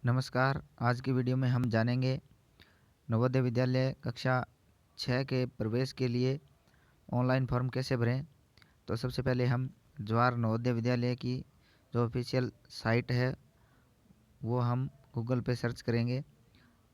नमस्कार। आज की वीडियो में हम जानेंगे नवोदय विद्यालय कक्षा 6 के प्रवेश के लिए ऑनलाइन फॉर्म कैसे भरें। तो सबसे पहले हम जवाहर नवोदय विद्यालय की जो ऑफिशियल साइट है वो हम गूगल पे सर्च करेंगे।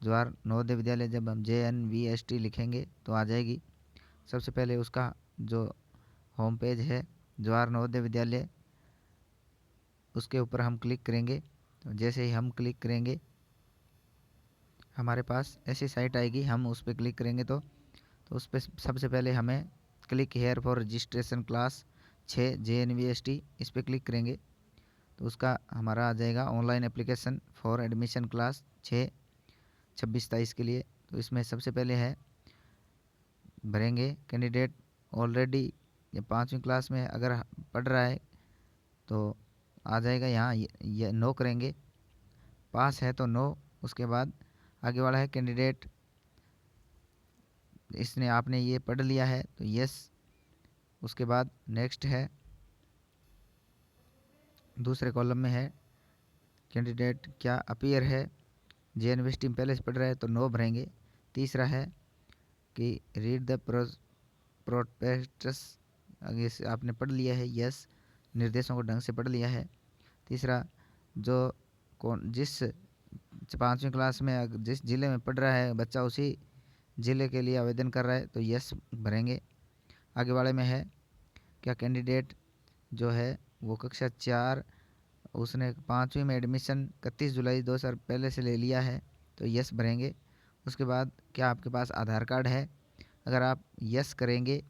जवाहर नवोदय विद्यालय जब हम JNVST लिखेंगे तो आ जाएगी। सबसे पहले उसका जो होम पेज है जवाहर नवोदय विद्यालय, उसके ऊपर हम क्लिक करेंगे। तो जैसे ही हम क्लिक करेंगे हमारे पास ऐसी साइट आएगी। हम उस पर क्लिक करेंगे तो उस पर सबसे पहले हमें click here for registration class 6 JNVST, इस पर क्लिक करेंगे तो उसका हमारा आ जाएगा online application for admission class 6 26-23 के लिए। तो इसमें सबसे पहले है भरेंगे कैंडिडेट ऑलरेडी ये 5वीं क्लास में अगर पढ़ रहा है तो आ जाएगा यहाँ ये नो करेंगे, पास है तो नो। उसके बाद आगे वाला है कैंडिडेट इसने आपने ये पढ़ लिया है तो यस। उसके बाद नेक्स्ट है, दूसरे कॉलम में है कैंडिडेट क्या अपीयर है JNVST में पहले से पढ़ रहा है तो नो भरेंगे। तीसरा है कि रीड द प्रोस्पेक्टस, आगे से आपने पढ़ लिया है यस, निर्देशों को ढंग से पढ़ लिया है। तीसरा जो कौन जिस 5वीं क्लास में जिस ज़िले में पढ़ रहा है बच्चा उसी ज़िले के लिए आवेदन कर रहा है तो यस भरेंगे। आगे वाले में है क्या कैंडिडेट जो है वो कक्षा 4 उसने 5वीं में एडमिशन 31 जुलाई 2000 पहले से ले लिया है तो यस भरेंगे। उसके बाद क्या आपके पास आधार कार्ड है, अगर आप यस करेंगे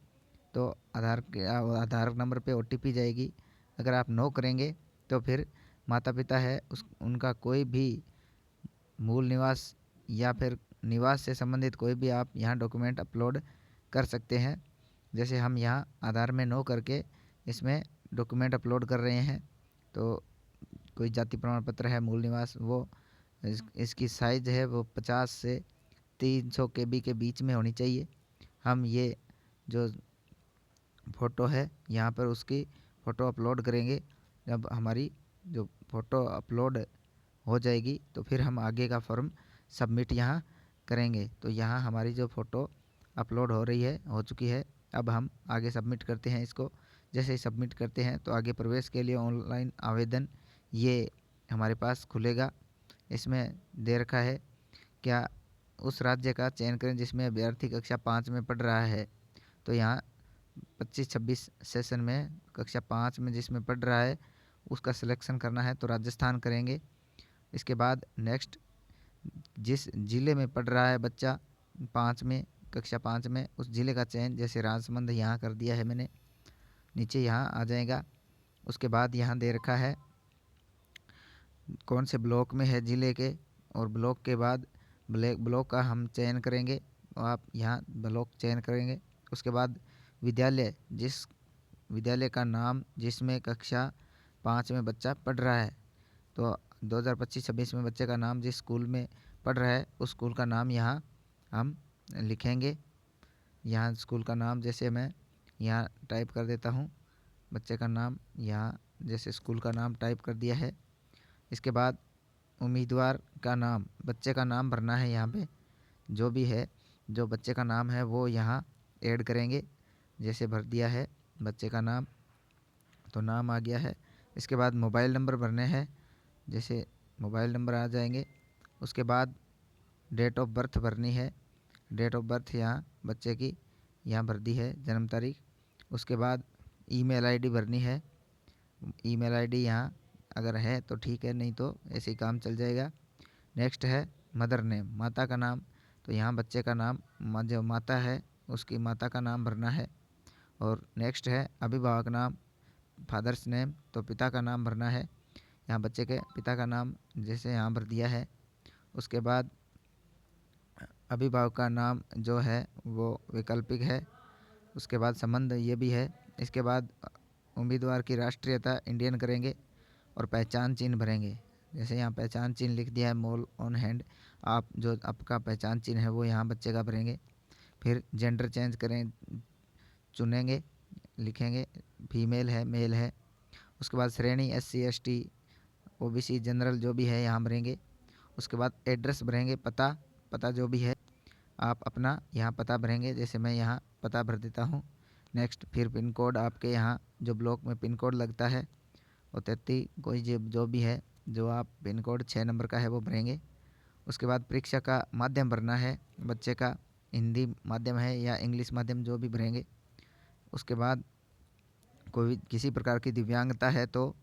तो आधार नंबर पे OTP जाएगी। अगर आप नो करेंगे तो फिर माता पिता है उनका कोई भी मूल निवास या फिर निवास से संबंधित कोई भी आप यहाँ डॉक्यूमेंट अपलोड कर सकते हैं। जैसे हम यहाँ आधार में नो करके इसमें डॉक्यूमेंट अपलोड कर रहे हैं तो कोई जाति प्रमाण पत्र है, मूल निवास, वो इसकी साइज़ है वो 50 से 300 KB के बीच में होनी चाहिए। हम ये जो फ़ोटो है यहाँ पर उसकी फ़ोटो अपलोड करेंगे। जब हमारी जो फ़ोटो अपलोड हो जाएगी तो फिर हम आगे का फॉर्म सबमिट यहाँ करेंगे। तो यहाँ हमारी जो फ़ोटो अपलोड हो चुकी है। अब हम आगे सबमिट करते हैं इसको। जैसे ही सबमिट करते हैं तो आगे प्रवेश के लिए ऑनलाइन आवेदन ये हमारे पास खुलेगा। इसमें दे रखा है क्या उस राज्य का चयन करें जिसमें अभ्यर्थी कक्षा 5 में पढ़ रहा है। तो यहाँ 25-26 सेशन में कक्षा 5 में जिसमें पढ़ रहा है उसका सिलेक्शन करना है तो राजस्थान करेंगे। इसके बाद नेक्स्ट जिस ज़िले में पढ़ रहा है बच्चा 5 में कक्षा 5 में उस ज़िले का चयन, जैसे राजसमंद यहाँ कर दिया है मैंने, नीचे यहाँ आ जाएगा। उसके बाद यहाँ दे रखा है कौन से ब्लॉक में है ज़िले के, और ब्लॉक के बाद ब्लॉक का हम चयन करेंगे। तो आप यहाँ ब्लॉक चयन करेंगे। उसके बाद विद्यालय, जिस विद्यालय का नाम जिसमें कक्षा 5 में बच्चा पढ़ रहा है तो 2025-26 में बच्चे का नाम जिस स्कूल में पढ़ रहा है उस स्कूल का नाम यहाँ हम लिखेंगे। यहाँ स्कूल का नाम जैसे मैं यहाँ टाइप कर देता हूँ, बच्चे का नाम यहाँ जैसे स्कूल का नाम टाइप कर दिया है। इसके बाद उम्मीदवार का नाम, बच्चे का नाम भरना है। यहाँ पे जो भी है जो बच्चे का नाम है वो यहाँ ऐड करेंगे। जैसे भर दिया है बच्चे का नाम तो नाम आ गया है। इसके बाद मोबाइल नंबर भरने हैं, जैसे मोबाइल नंबर आ जाएंगे। उसके बाद डेट ऑफ बर्थ भरनी है, डेट ऑफ बर्थ यहाँ बच्चे की यहाँ भर दी है, जन्म तारीख। उसके बाद ईमेल आईडी भरनी है, ईमेल आईडी यहाँ अगर है तो ठीक है, नहीं तो ऐसे ही काम चल जाएगा। नेक्स्ट है मदर नेम, माता का नाम, तो यहाँ बच्चे का नाम जो माता है उसकी माता का नाम भरना है। और नेक्स्ट है अभिभावक नाम, फादर्स नेम, तो पिता का नाम भरना है। यहाँ बच्चे के पिता का नाम जैसे यहाँ भर दिया है। उसके बाद अभिभावक का नाम जो है वो वैकल्पिक है। उसके बाद संबंध ये भी है। इसके बाद उम्मीदवार की राष्ट्रीयता इंडियन करेंगे और पहचान चिन्ह भरेंगे। जैसे यहाँ पहचान चिन्ह लिख दिया है मोल ऑन हैंड, आप जो आपका पहचान चिन्ह है वो यहाँ बच्चे का भरेंगे। फिर जेंडर चेंज करें चुनेंगे, लिखेंगे फीमेल है मेल है। उसके बाद श्रेणी SC ST OBC जनरल जो भी है यहाँ भरेंगे। उसके बाद एड्रेस भरेंगे, पता जो भी है आप अपना यहाँ पता भरेंगे, जैसे मैं यहाँ पता भर देता हूँ। नेक्स्ट फिर पिन कोड, आपके यहाँ जो ब्लॉक में पिन कोड लगता है वो 33 कोई जो भी है, जो आप पिन कोड 6 नंबर का है वो भरेंगे। उसके बाद परीक्षा का माध्यम भरना है बच्चे का, हिंदी माध्यम है या इंग्लिश माध्यम, जो भी भरेंगे। उसके बाद कोई किसी प्रकार की दिव्यांगता है तो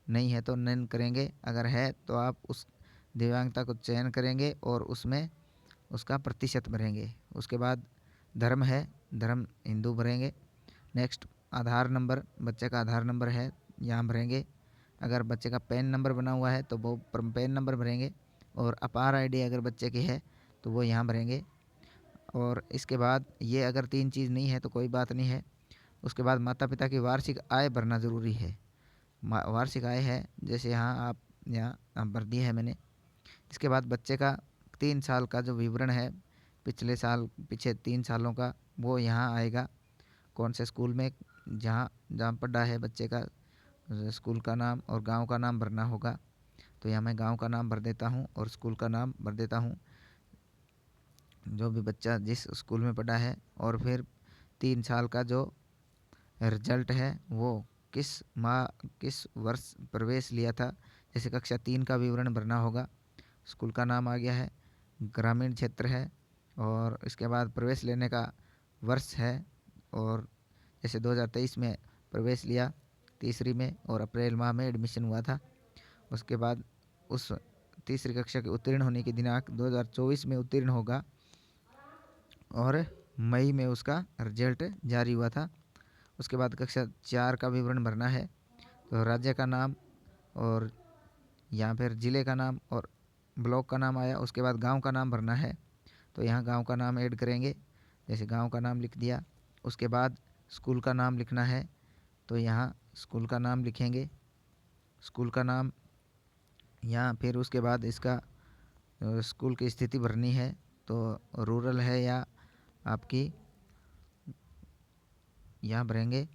नहीं है तो नहीं करेंगे, अगर है तो आप उस दिव्यांगता को चयन करेंगे और उसमें उसका प्रतिशत भरेंगे। उसके बाद धर्म है, धर्म हिंदू भरेंगे। नेक्स्ट आधार नंबर, बच्चे का आधार नंबर है यहाँ भरेंगे। अगर बच्चे का पैन नंबर बना हुआ है तो वो पैन नंबर भरेंगे, और अपार आईडी अगर बच्चे की है तो वो यहाँ भरेंगे। और इसके बाद ये अगर 3 चीज़ नहीं है तो कोई बात नहीं है। उसके बाद माता पिता की वार्षिक आय भरना ज़रूरी है। वार्षिक आय है जैसे यहाँ आप यहाँ भर दी है मैंने। इसके बाद बच्चे का 3 साल का जो विवरण है, पीछे 3 सालों का, वो यहाँ आएगा। कौन से स्कूल में जहाँ जहाँ पढ़ा है बच्चे का, स्कूल का नाम और गांव का नाम भरना होगा। तो यहाँ मैं गांव का नाम भर देता हूँ और स्कूल का नाम भर देता हूँ, जो भी बच्चा जिस स्कूल में पढ़ा है। और फिर 3 साल का जो रिजल्ट है वो किस वर्ष प्रवेश लिया था, जैसे कक्षा 3 का विवरण भरना होगा। स्कूल का नाम आ गया है, ग्रामीण क्षेत्र है, और इसके बाद प्रवेश लेने का वर्ष है, और जैसे 2023 में प्रवेश लिया तीसरी में और अप्रैल माह में एडमिशन हुआ था। उसके बाद उस तीसरी कक्षा के उत्तीर्ण होने की दिनांक 2024 में उत्तीर्ण होगा और मई में उसका रिजल्ट जारी हुआ था। उसके बाद कक्षा 4 का विवरण भरना है, तो राज्य का नाम और यहाँ फिर ज़िले का नाम और ब्लॉक का नाम आया। उसके बाद गांव का नाम भरना है, तो यहाँ गांव का नाम ऐड करेंगे, जैसे गांव का नाम लिख दिया। उसके बाद स्कूल का नाम लिखना है, तो यहाँ स्कूल का नाम लिखेंगे, स्कूल का नाम यहाँ। फिर उसके बाद इसका स्कूल की स्थिति भरनी है, तो रूरल है या आपकी यहाँ भरेंगे,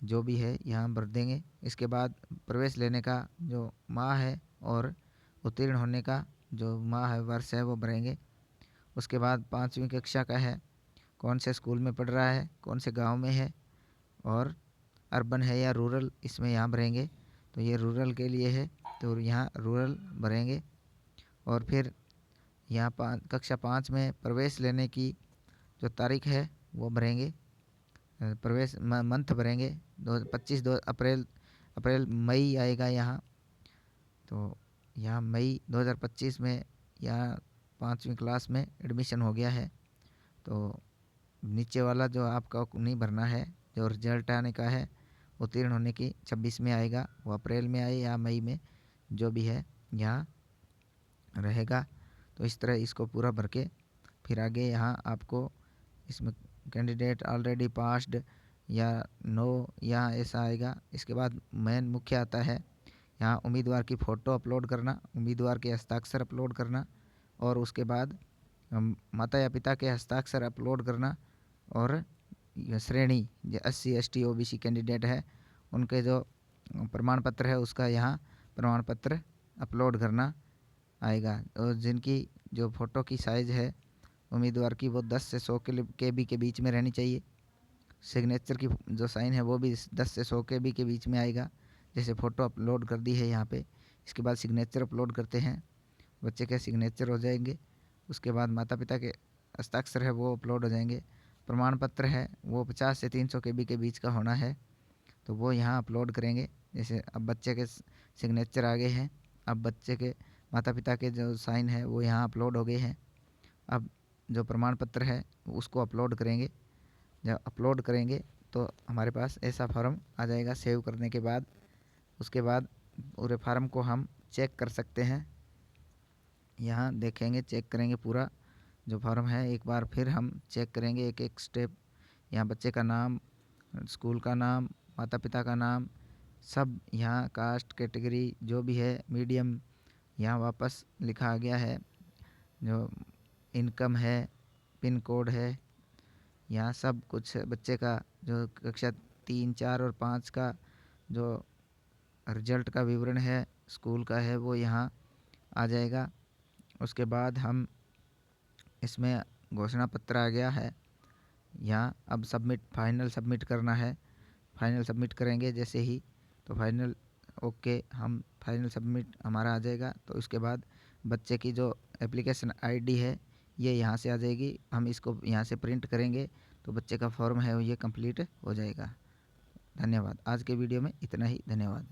जो भी है यहाँ भर देंगे। इसके बाद प्रवेश लेने का जो माह है और उत्तीर्ण होने का जो माह है, वर्ष है, वो भरेंगे। उसके बाद 5वीं कक्षा का है, कौन से स्कूल में पढ़ रहा है, कौन से गांव में है, और अर्बन है या रूरल, इसमें यहाँ भरेंगे। तो ये रूरल के लिए है तो यहाँ रूरल भरेंगे। और फिर यहाँ कक्षा 5 में प्रवेश लेने की जो तारीख है वो भरेंगे, प्रवेश मंथ भरेंगे। 2 अप्रैल मई आएगा यहाँ, तो यहाँ मई 2025 में यहाँ 5वीं क्लास में एडमिशन हो गया है। तो नीचे वाला जो आपका नहीं भरना है, जो रिजल्ट आने का है उत्तीर्ण होने की 26 में आएगा, वो अप्रैल में आए या मई में, जो भी है यहाँ रहेगा। तो इस तरह इसको पूरा भर के फिर आगे यहाँ आपको इसमें कैंडिडेट ऑलरेडी पास्ड या नो यहाँ ऐसा आएगा। इसके बाद मेन मुख्य आता है, यहाँ उम्मीदवार की फ़ोटो अपलोड करना, उम्मीदवार के हस्ताक्षर अपलोड करना, और उसके बाद माता या पिता के हस्ताक्षर अपलोड करना, और श्रेणी जो SC ST OBC कैंडिडेट है उनके जो प्रमाण पत्र है उसका यहाँ प्रमाण पत्र अपलोड करना आएगा। और जिनकी जो फ़ोटो की साइज़ है उम्मीदवार की वो 10 से 100 KB के बीच में रहनी चाहिए। सिग्नेचर की जो साइन है वो भी 10 से 100 KB के बीच में आएगा। जैसे फ़ोटो अपलोड कर दी है यहाँ पे, इसके बाद सिग्नेचर अपलोड करते हैं, बच्चे के सिग्नेचर हो जाएंगे। उसके बाद माता पिता के हस्ताक्षर है वो अपलोड हो जाएंगे। प्रमाण पत्र है वो 50 से 300 KB के बीच का होना है, तो वो यहाँ अपलोड करेंगे। जैसे अब बच्चे के सिग्नेचर आ गए हैं, अब बच्चे के माता पिता के जो साइन है वो यहाँ अपलोड हो गए हैं। अब जो प्रमाण पत्र है उसको अपलोड करेंगे। जब अपलोड करेंगे तो हमारे पास ऐसा फॉर्म आ जाएगा। सेव करने के बाद उसके बाद पूरे फार्म को हम चेक कर सकते हैं, यहाँ देखेंगे, चेक करेंगे पूरा जो फॉर्म है। एक बार फिर हम चेक करेंगे एक एक स्टेप, यहाँ बच्चे का नाम, स्कूल का नाम, माता पिता का नाम, सब यहाँ कास्ट कैटेगरी जो भी है, मीडियम यहाँ वापस लिखा आ गया है, जो इनकम है, पिन कोड है, यहाँ सब कुछ बच्चे का जो कक्षा 3, 4 और 5 का जो रिजल्ट का विवरण है स्कूल का है वो यहाँ आ जाएगा। उसके बाद हम इसमें घोषणा पत्र आ गया है, यहाँ अब फाइनल सबमिट करना है। फाइनल सबमिट करेंगे जैसे ही, तो फाइनल ओके, हम फाइनल सबमिट हमारा आ जाएगा। तो उसके बाद बच्चे की जो एप्लीकेशन आईडी है ये यहाँ से आ जाएगी, हम इसको यहाँ से प्रिंट करेंगे तो बच्चे का फॉर्म है वो ये कंप्लीट हो जाएगा। धन्यवाद। आज के वीडियो में इतना ही। धन्यवाद।